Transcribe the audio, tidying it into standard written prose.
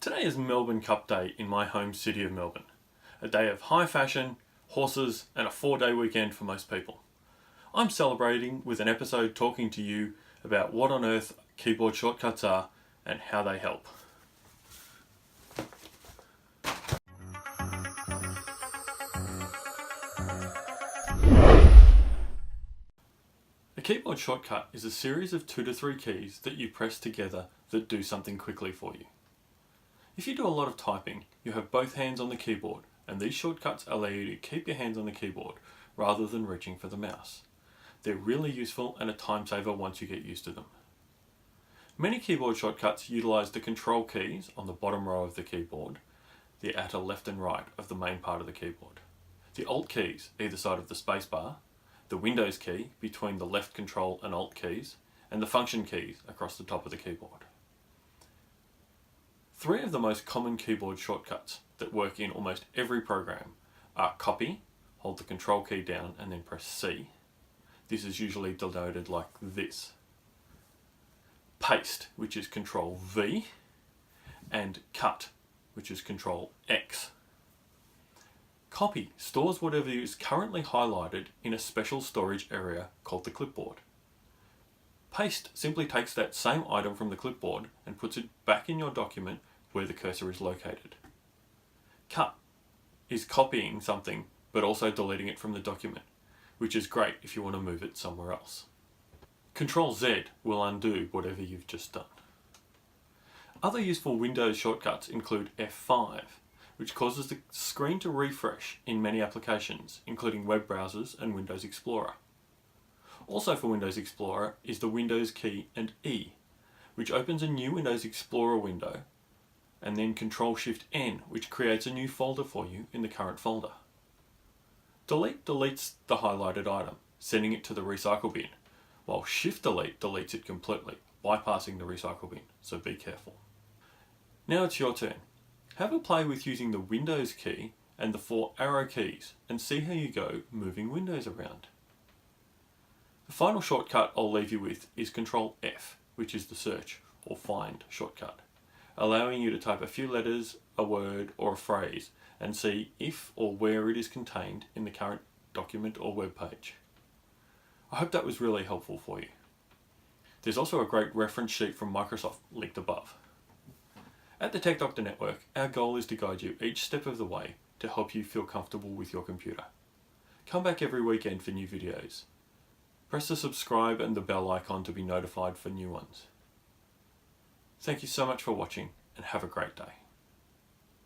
Today is Melbourne Cup Day in my home city of Melbourne. A day of high fashion, horses and a 4-day weekend for most people. I'm celebrating with an episode talking to you about what on earth keyboard shortcuts are and how they help. A keyboard shortcut is a series of 2 to 3 keys that you press together that do something quickly for you. If you do a lot of typing, you have both hands on the keyboard, and these shortcuts allow you to keep your hands on the keyboard rather than reaching for the mouse. They're really useful and a time saver once you get used to them. Many keyboard shortcuts utilize the control keys on the bottom row of the keyboard, the outer left and right of the main part of the keyboard, the Alt keys either side of the spacebar, the Windows key between the left Control and Alt keys, and the function keys across the top of the keyboard. 3 of the most common keyboard shortcuts that work in almost every program are copy, hold the Control key down and then press C. This is usually denoted like this. Paste, which is Control V, and cut, which is Control X. Copy stores whatever is currently highlighted in a special storage area called the clipboard. Paste simply takes that same item from the clipboard and puts it back in your document where the cursor is located. Cut is copying something but also deleting it from the document, which is great if you want to move it somewhere else. Control Z will undo whatever you've just done. Other useful Windows shortcuts include F5, which causes the screen to refresh in many applications, including web browsers and Windows Explorer. Also for Windows Explorer is the Windows key and E, which opens a new Windows Explorer window, and then Control-Shift-N, which creates a new folder for you in the current folder. Delete deletes the highlighted item, sending it to the recycle bin, while Shift-Delete deletes it completely, bypassing the recycle bin, so be careful. Now it's your turn. Have a play with using the Windows key and the 4 arrow keys and see how you go moving windows around. The final shortcut I'll leave you with is Control F, which is the search or find shortcut, allowing you to type a few letters, a word or a phrase and see if or where it is contained in the current document or web page. I hope that was really helpful for you. There's also a great reference sheet from Microsoft linked above. At the Tech Doctor Network, our goal is to guide you each step of the way to help you feel comfortable with your computer. Come back every weekend for new videos. Press the subscribe and the bell icon to be notified for new ones. Thank you so much for watching and have a great day.